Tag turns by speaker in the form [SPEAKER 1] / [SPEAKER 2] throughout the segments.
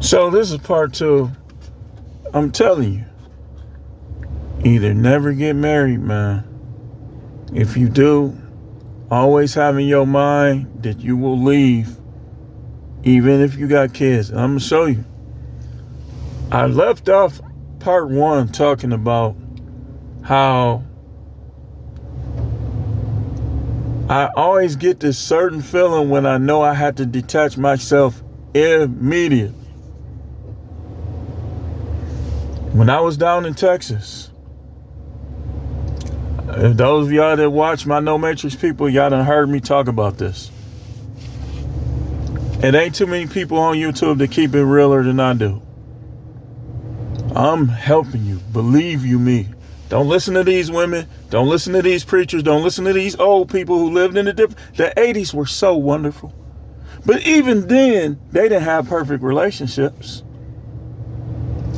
[SPEAKER 1] So this is part two. I'm telling you, either never get married, man. If you do, always have in your mind that you will leave, even if you got kids. And I'm going to show you. I left off part one talking about how I always get this certain feeling when I know I have to detach myself immediately. When I was down in Texas, those of y'all that watch my No Matrix people, y'all done heard me talk about this. It ain't too many people on YouTube that keep it realer than I do. I'm helping you, believe you me. Don't listen to these women. Don't listen to these preachers. Don't listen to these old people who lived in the 80s were so wonderful. But even then, they didn't have perfect relationships.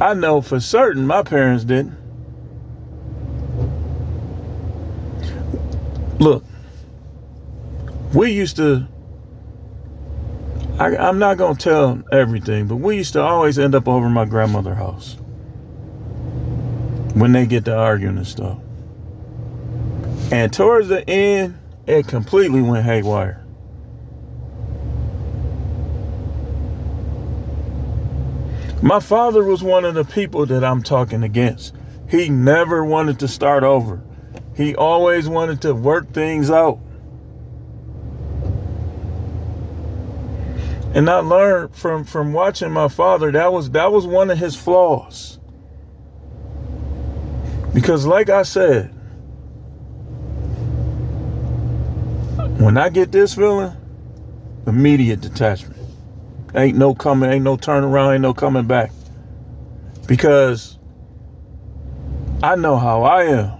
[SPEAKER 1] I know for certain my parents didn't. Look, we used to, I'm not going to tell everything, but we used to always end up over my grandmother's house when they get to arguing and stuff. And towards the end, it completely went haywire. My father was one of the people that I'm talking against. He never wanted to start over. He always wanted to work things out. And I learned from watching my father, that was one of his flaws. Because like I said, when I get this feeling, immediate detachment. Ain't no coming, ain't no turnaround, ain't no coming back. Because I know how I am.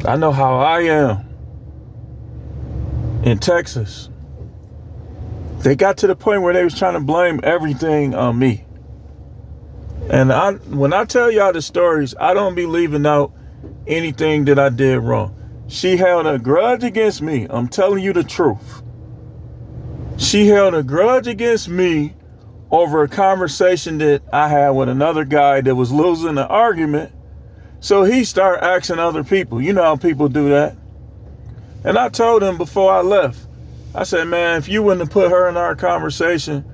[SPEAKER 1] I know how I am in Texas. They got to the point where they was trying to blame everything on me. And when I tell y'all the stories, I don't be leaving out anything that I did wrong. She held a grudge against me. I'm telling you the truth. She held a grudge against me over a conversation that I had with another guy that was losing the argument. So he started asking other people. You know how people do that. And I told him before I left, I said, man, if you wouldn't have put her in our conversation,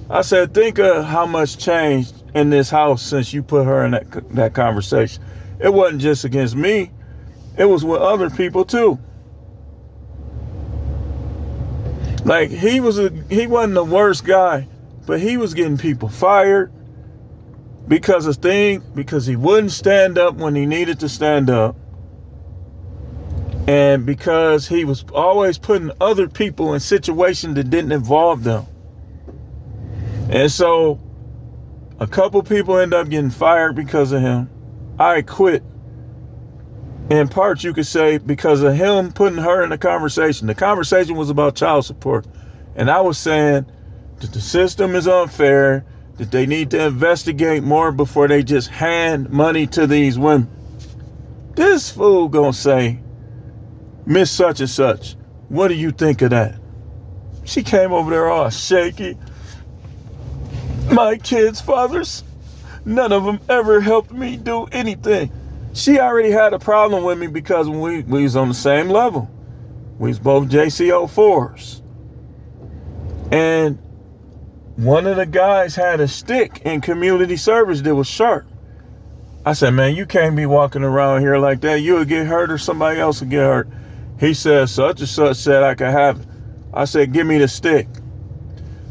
[SPEAKER 1] I said, think of how much changed in this house since you put her in that conversation. It wasn't just against me. It was with other people too. Like he wasn't the worst guy, but he was getting people fired because he wouldn't stand up when he needed to stand up. And because he was always putting other people in situations that didn't involve them. And so a couple people end up getting fired because of him. I quit. In part, you could say because of him putting her in the conversation. The conversation was about child support. And I was saying that the system is unfair, that they need to investigate more before they just hand money to these women. This fool gonna say, Miss such and such, what do you think of that? She came over there all shaky. My kids' fathers, none of them ever helped me do anything. She already had a problem with me because when we was on the same level. We was both JCO4s. And one of the guys had a stick in community service that was sharp. I said, man, you can't be walking around here like that. You'll get hurt or somebody else will get hurt. He said, such and such said I could have it. I said, give me the stick.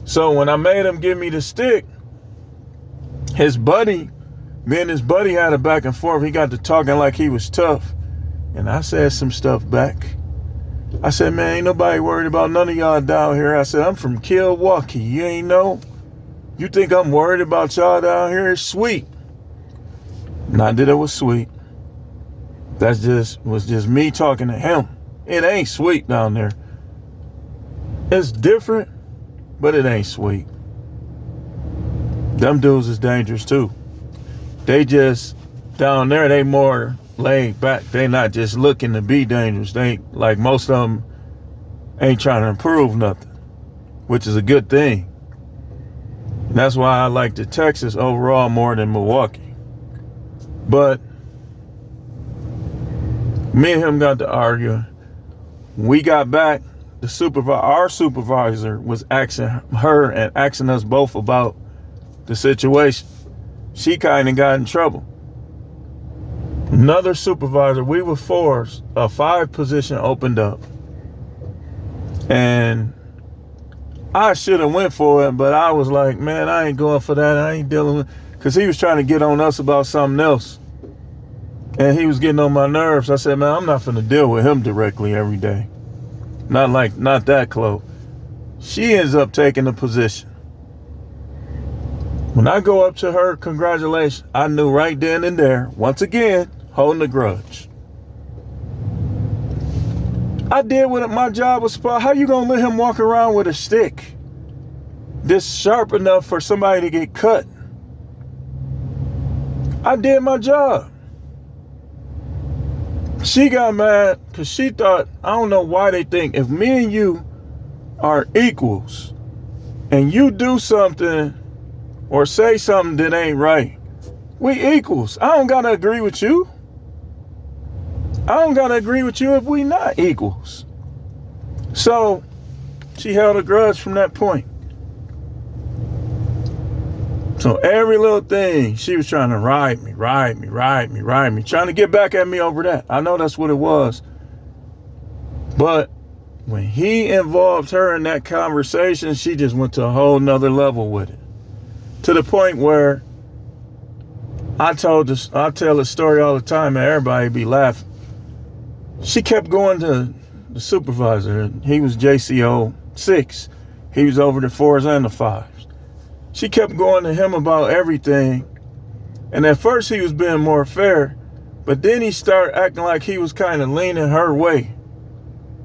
[SPEAKER 1] So when I made him give me the stick, me and his buddy had a back and forth. He got to talking like he was tough. And I said some stuff back. I said, man, ain't nobody worried about none of y'all down here. I said, I'm from Milwaukee. You ain't know? You think I'm worried about y'all down here? It's sweet. Not that it was sweet. Was just me talking to him. It ain't sweet down there. It's different, but it ain't sweet. Them dudes is dangerous too. They just, down there, they more laid back. They not just looking to be dangerous. They, like most of them, ain't trying to improve nothing, which is a good thing. And that's why I like the Texas overall more than Milwaukee. But me and him got to arguing. We got back. Our supervisor was asking her and asking us both about the situation. She kind of got in trouble. Another supervisor, we were four, a 5 position opened up. And I should have went for it, but I was like, man, I ain't going for that. I ain't dealing with, because he was trying to get on us about something else. And he was getting on my nerves. I said, man, I'm not finna deal with him directly every day. Not that close. She ends up taking the position. When I go up to her, congratulations, I knew right then and there, once again, holding a grudge. I did what my job was supposed. How you gonna let him walk around with a stick this sharp enough for somebody to get cut? I did my job. She got mad because she thought, I don't know why they think if me and you are equals and you do something or say something that ain't right, we equals. I don't gotta agree with you. I don't gotta agree with you if we not equals. So she held a grudge from that point. So every little thing, she was trying to ride me, trying to get back at me over that. I know that's what it was. But when he involved her in that conversation, she just went to a whole nother level with it. To the point where I tell the story all the time and everybody be laughing. She kept going to the supervisor. He was JCO 6. He was over the 4s and the 5s. She kept going to him about everything. And at first he was being more fair, but then he started acting like he was kind of leaning her way,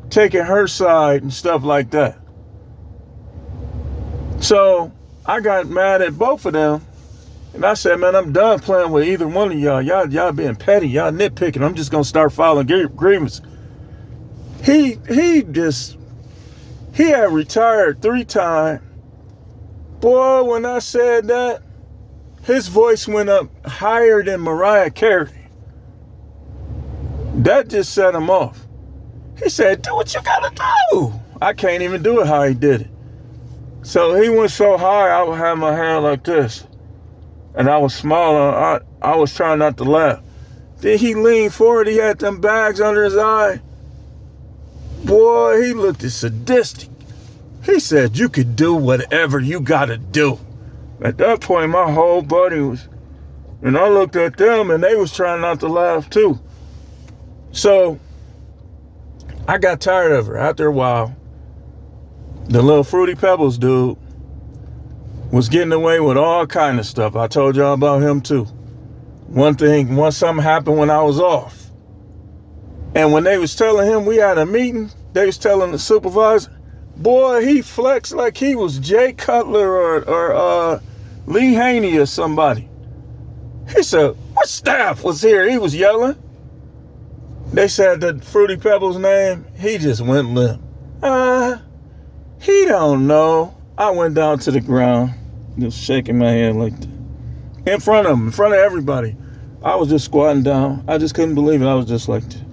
[SPEAKER 1] taking her side and stuff like that. So I got mad at both of them. And I said, man, I'm done playing with either one of y'all. Y'all being petty. Y'all nitpicking. I'm just going to start filing grievances. He had retired 3 times. Boy, when I said that, his voice went up higher than Mariah Carey. That just set him off. He said, do what you gotta do. I can't even do it how he did it. So he went so high, I would have my hand like this. And I was smiling. I was trying not to laugh. Then he leaned forward. He had them bags under his eye. Boy, he looked sadistic. He said, you could do whatever you gotta do. At that point, my whole body was, and I looked at them and they was trying not to laugh too. So I got tired of her. After a while, the little Fruity Pebbles dude was getting away with all kind of stuff. I told y'all about him too. Once something happened when I was off. And when they was telling him we had a meeting, they was telling the supervisor, boy, he flexed like he was Jay Cutler or Lee Haney or somebody. He said, what staff was here? He was yelling. They said the Fruity Pebbles name. He just went limp. He don't know. I went down to the ground, just shaking my head like that. In front of him, in front of everybody. I was just squatting down. I just couldn't believe it. I was just like that.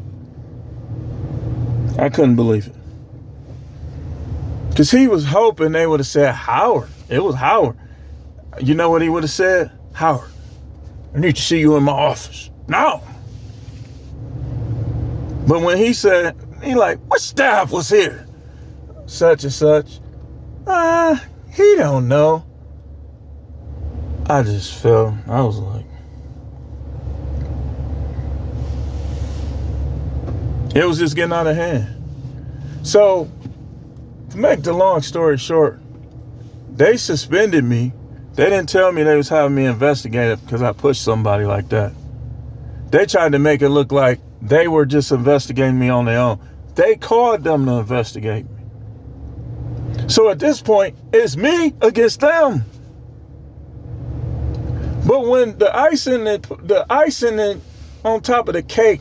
[SPEAKER 1] I couldn't believe it. Because he was hoping they would have said Howard. It was Howard. You know what he would have said? Howard, I need to see you in my office. No. But when he said, he like, what staff was here? Such and such. He don't know. I just felt, I was like, it was just getting out of hand. So, to make the long story short, they suspended me. They didn't tell me they was having me investigated because I pushed somebody like that. They tried to make it look like they were just investigating me on their own. They called them to investigate me. So at this point, it's me against them. But when the icing on top of the cake,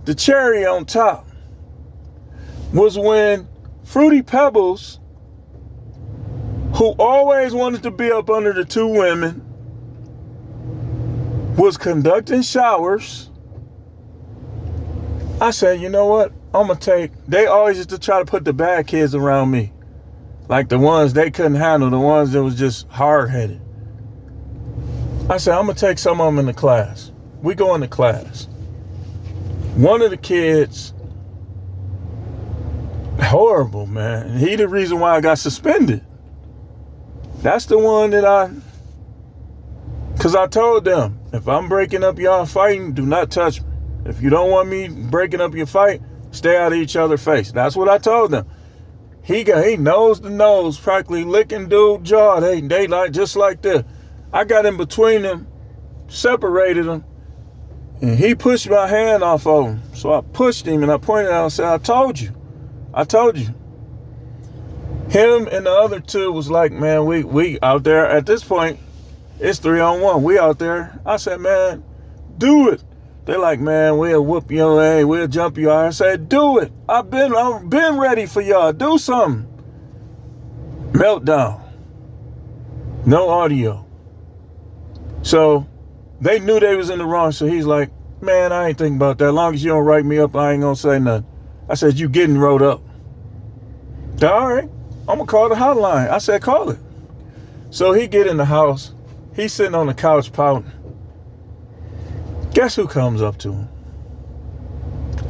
[SPEAKER 1] the cherry on top, was when Fruity Pebbles, who always wanted to be up under the two women, was conducting showers. I said, you know what? They always used to try to put the bad kids around me. Like the ones they couldn't handle, the ones that was just hard-headed. I said, I'm going to take some of them into class. We go into class. One of the kids, horrible, man. He the reason why I got suspended. That's the one that because I told them, if I'm breaking up y'all fighting, do not touch me. If you don't want me breaking up your fight, stay out of each other's face. That's what I told them. He nose to nose, practically licking dude jaw. They like just like this. I got in between them, separated them, and he pushed my hand off of him. So I pushed him and I pointed out and said, I told you. Him and the other two was like, man, we out there at this point. It's 3-on-1. We out there. I said, man, do it. They're like, man, we'll whoop your ass. We'll jump you out. I said, do it. I've been ready for y'all. Do something. Meltdown. No audio. So they knew they was in the wrong. So he's like, man, I ain't thinking about that. As long as you don't write me up, I ain't gonna say nothing. I said, you getting wrote up. All right. I'm gonna call the hotline. I said, call it. So he get in the house. He's sitting on the couch pouting. Guess who comes up to him?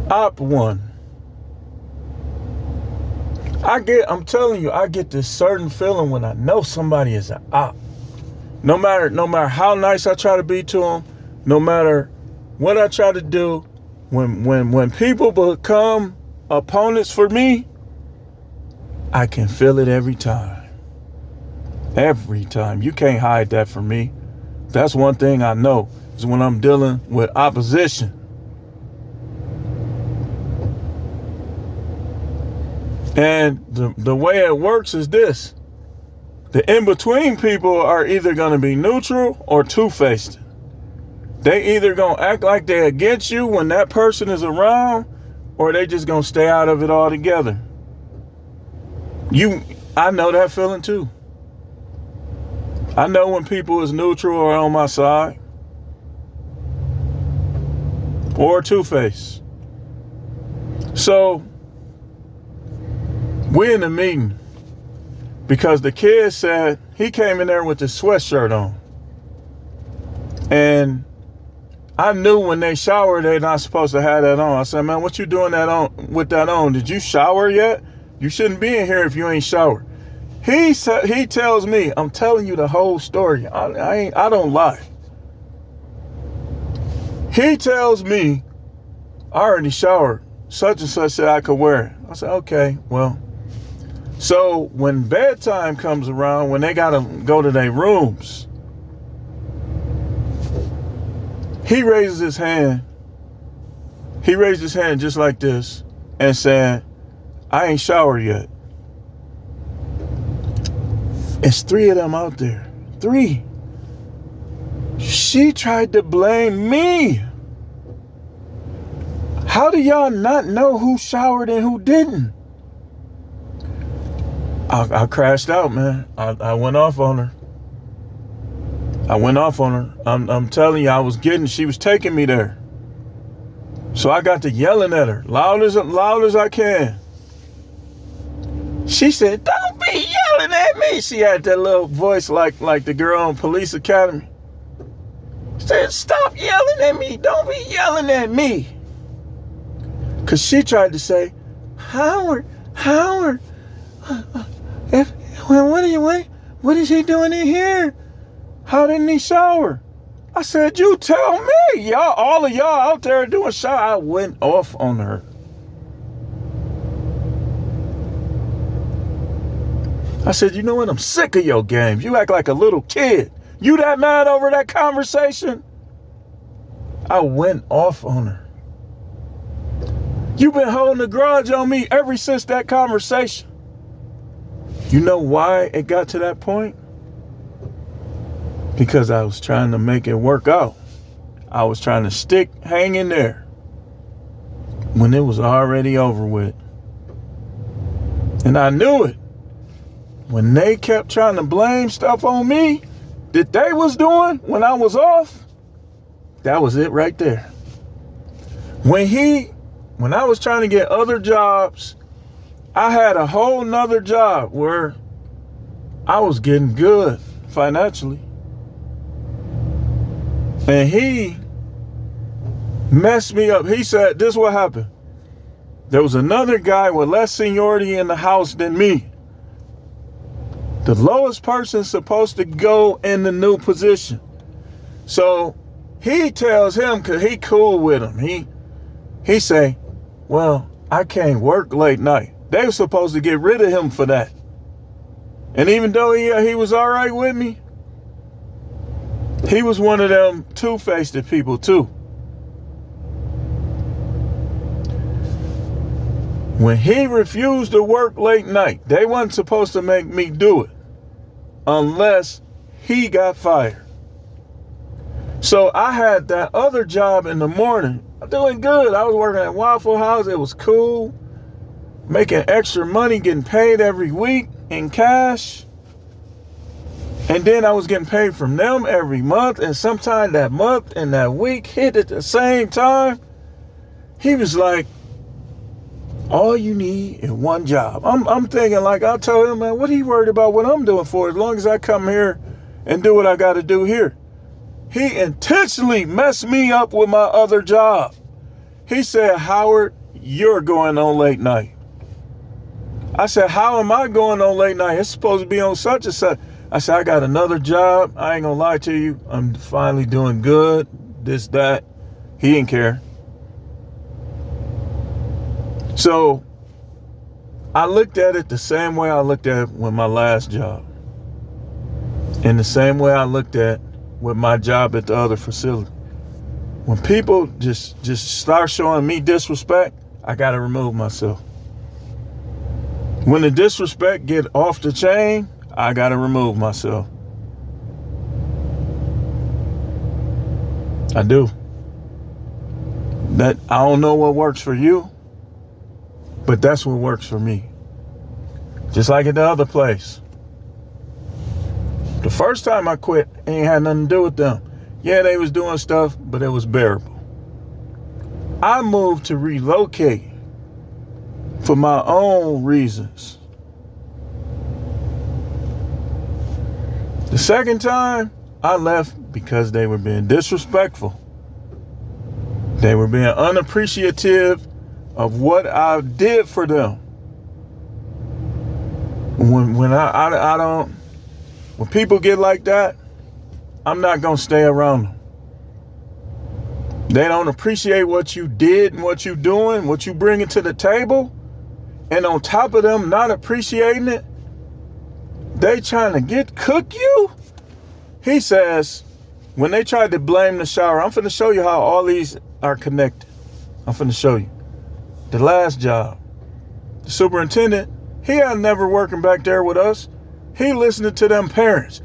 [SPEAKER 1] Op 1. I'm telling you, I get this certain feeling when I know somebody is an op. No matter how nice I try to be to them, no matter what I try to do, when people become opponents for me, I can feel it every time. Every time. You can't hide that from me. That's one thing I know, is when I'm dealing with opposition. And the way it works is this. The in-between people are either going to be neutral or two-faced. They either going to act like they're against you when that person is around, or they just going to stay out of it altogether. I know that feeling too. I know when people is neutral or on my side. Or two-faced. So, we in the meeting because the kid said he came in there with his sweatshirt on. And I knew when they shower, they're not supposed to have that on. I said, man, what you doing with that on? Did you shower yet? You shouldn't be in here if you ain't showered. He tells me, I'm telling you the whole story. I don't lie. He tells me, I already showered. Such and such said I could wear it. I said, okay, well. So when bedtime comes around, when they got to go to their rooms, he raises his hand. He raised his hand just like this and said, I ain't showered yet. It's 3 of them out there. 3. She tried to blame me. How do y'all not know who showered and who didn't? I crashed out, man. I went off on her. I'm telling you, she was taking me there. So I got to yelling at her, loud as I can. She said, don't be yelling at me. She had that little voice like the girl on Police Academy. She said, stop yelling at me. Don't be yelling at me. Because she tried to say, Howard, what is he doing in here? How didn't he shower? I said, you tell me. All of y'all out there doing shower. I went off on her. I said, you know what? I'm sick of your games. You act like a little kid. You that mad over that conversation? I went off on her. You've been holding a grudge on me ever since that conversation. You know why it got to that point? Because I was trying to make it work out. I was trying to hang in there when it was already over with. And I knew it. When they kept trying to blame stuff on me that they was doing when I was off, that was it right there. When I was trying to get other jobs, I had a whole nother job where I was getting good financially. And he messed me up. He said, this is what happened. There was another guy with less seniority in the house than me. The lowest person supposed to go in the new position. So he tells him, cause he cool with him. He say, well, I can't work late night. They were supposed to get rid of him for that. And even though he was all right with me, he was one of them two-faced people too. When he refused to work late night, they wasn't supposed to make me do it unless he got fired. So I had that other job in the morning. I'm doing good. I was working at Waffle House. It was cool. Making extra money, getting paid every week in cash. And then I was getting paid from them every month. And sometime that month and that week hit at the same time. He was like, all you need is one job. I'm thinking like, I told him, man, what he worried about what I'm doing for as long as I come here and do what I got to do here. He intentionally messed me up with my other job. He said, Howard, you're going on late night. I said, how am I going on late night? It's supposed to be on such and such. I said, I got another job. I ain't gonna lie to you. I'm finally doing good. This, that. He didn't care. So I looked at it the same way I looked at it with my last job. And the same way I looked at with my job at the other facility. When people just start showing me disrespect, I gotta remove myself. When the disrespect get off the chain, I gotta remove myself. I do. That I don't know what works for you, but that's what works for me. Just like at the other place. The first time I quit, it ain't had nothing to do with them. Yeah, they was doing stuff, but it was bearable. I moved to relocate for my own reasons. The second time, I left because they were being disrespectful. They were being unappreciative of what I did for them. When I don't, when people get like that, I'm not gonna stay around them. They don't appreciate what you did and what you doing, what you bringing to the table. And on top of them not appreciating it, they trying to cook you. He says, when they tried to blame the shower, I'm finna show you how all these are connected. I'm finna show you. The last job, the superintendent, he had never working back there with us. He listening to them parents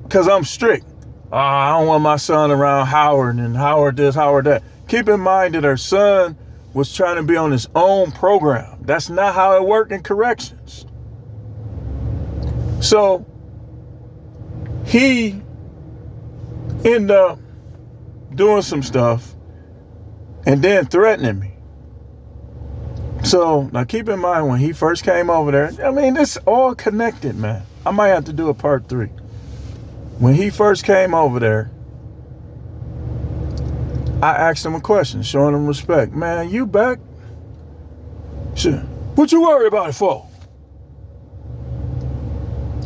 [SPEAKER 1] because I'm strict. I don't want my son around Howard and Howard this, Howard that. Keep in mind that her son was trying to be on his own program. That's not how it worked in corrections. So he ended up doing some stuff and then threatening me. So now keep in mind when he first came over there, I mean, it's all connected, man. I might have to do a part 3. When he first came over there, I asked him a question, showing him respect. Man, you back? Sure. What you worry about it for?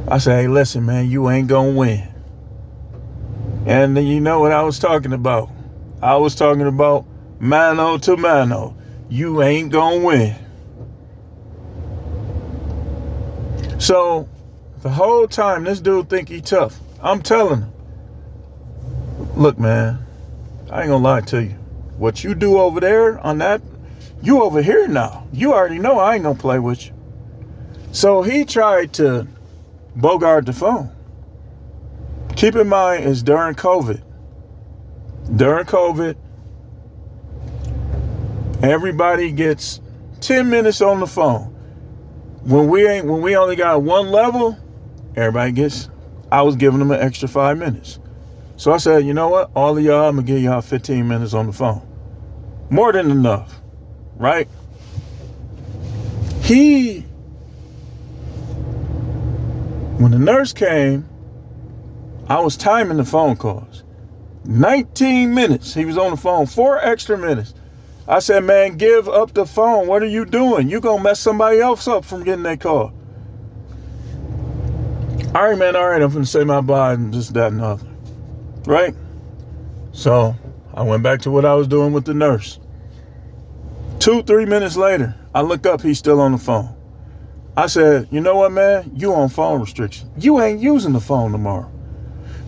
[SPEAKER 1] I said, hey, listen, man, you ain't gonna win. And then you know what I was talking about. I was talking about mano to mano. You ain't gonna win. So the whole time this dude think he tough. I'm telling him, look, man, I ain't gonna lie to you. What you do over there on that, you over here now. You already know I ain't gonna play with you. So he tried to bogart the phone. Keep in mind, it's during COVID. During COVID, everybody gets 10 minutes on the phone. When we only got one level, I was giving them an extra 5 minutes. So I said, you know what? All of y'all, I'm going to give y'all 15 minutes on the phone. More than enough, right? When the nurse came, I was timing the phone calls. 19 minutes. He was on the phone, 4 extra minutes. I said, man, give up the phone. What are you doing? You going to mess somebody else up from getting that call. All right, man. All right. I'm going to say my bye and just that and other. Right? So I went back to what I was doing with the nurse. 2-3 minutes later, I look up. He's still on the phone. I said, you know what, man? You on phone restriction. You ain't using the phone tomorrow.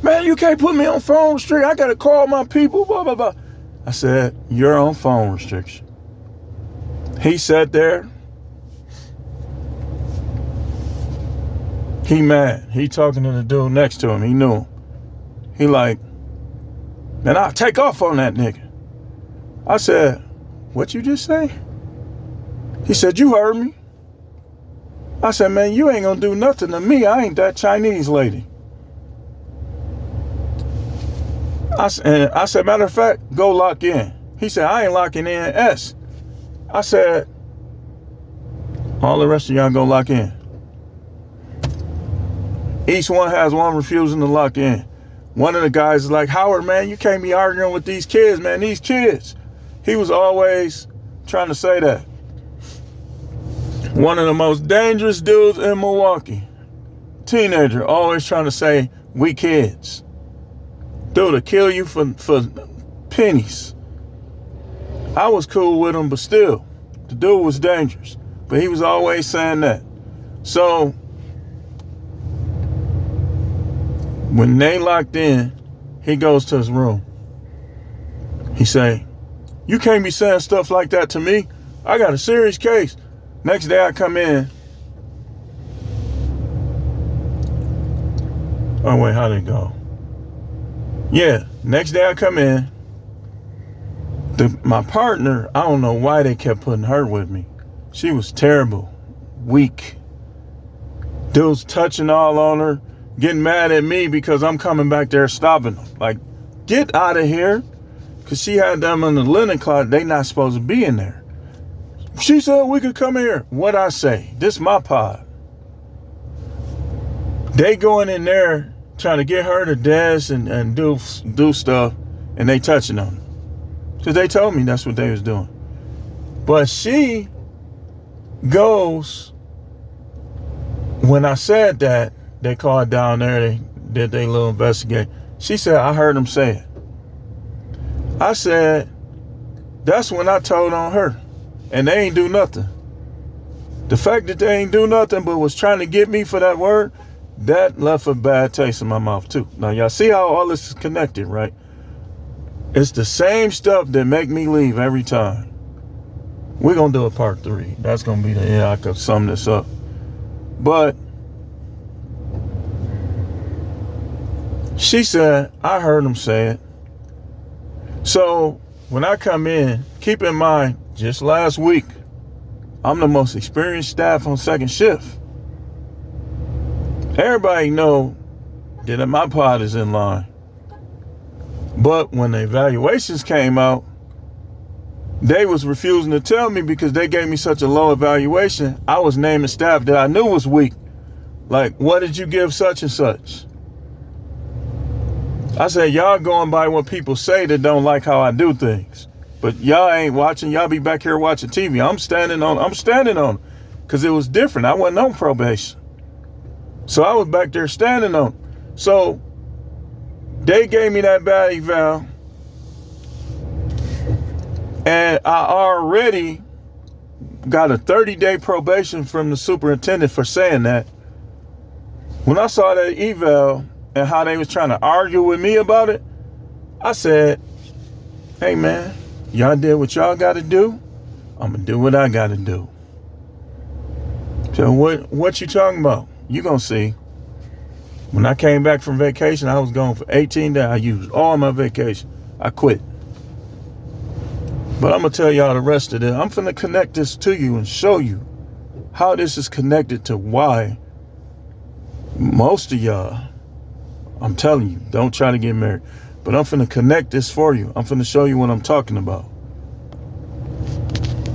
[SPEAKER 1] Man, you can't put me on phone restriction. I got to call my people, blah, blah, blah. I said, you're on phone restriction. He sat there. He mad. He talking to the dude next to him. He knew him. He like, man, I'll take off on that nigga. I said, what you just say? He said, you heard me. I said, man, you ain't gonna do nothing to me. I ain't that Chinese lady. I said, matter of fact, go lock in. He said, I ain't locking in S. I said, all the rest of y'all go lock in. Each one has one refusing to lock in. One of the guys is like, Howard, man, you can't be arguing with these kids, man. These kids. He was always trying to say that. One of the most dangerous dudes in Milwaukee. Teenager, always trying to say, we kids. Dude, to kill you for pennies. I was cool with him, but still, the dude was dangerous. But he was always saying that. So, when they locked in, he goes to his room. He say, you can't be saying stuff like that to me. I got a serious case. Next day I come in. Oh, wait, how'd it go? Yeah, next day I come in. My partner, I don't know why they kept putting her with me. She was terrible, weak. Dudes touching all on her, getting mad at me because I'm coming back there stopping them. Like, get out of here. Because she had them in the linen closet. They not supposed to be in there. She said we could come here. What I say? This my pod. They going in there trying to get her to dance and do stuff, and they touching on her. Because they told me that's what they was doing. But she goes, when I said that, they called down there, they did their little investigation. She said, I heard them say it. I said, that's when I told on her. And they ain't do nothing. The fact that they ain't do nothing but was trying to get me for that word, that left a bad taste in my mouth too. Now y'all see how all this is connected, right? It's the same stuff that make me leave every time. We're going to do a part 3. That's going to be I could sum this up. But she said, I heard them say it. So when I come in, keep in mind, just last week, I'm the most experienced staff on second shift. Everybody know that my pod is in line. But when the evaluations came out, they was refusing to tell me because they gave me such a low evaluation. I was naming staff that I knew was weak. Like, what did you give such and such? I said, y'all going by what people say that don't like how I do things. But y'all ain't watching. Y'all be back here watching TV. I'm standing on because it was different. I wasn't on probation. So I was back there standing on. So they gave me that bad eval. And I already got a 30-day probation from the superintendent for saying that. When I saw that eval and how they was trying to argue with me about it, I said, hey man, y'all did what y'all got to do. I'm going to do what I got to do. So what you talking about? You going to see. When I came back from vacation, I was gone for 18 days. I used all my vacation. I quit. But I'm going to tell y'all the rest of it. I'm finna connect this to you and show you how this is connected to why most of y'all, I'm telling you, don't try to get married. But I'm finna connect this for you. I'm finna show you what I'm talking about.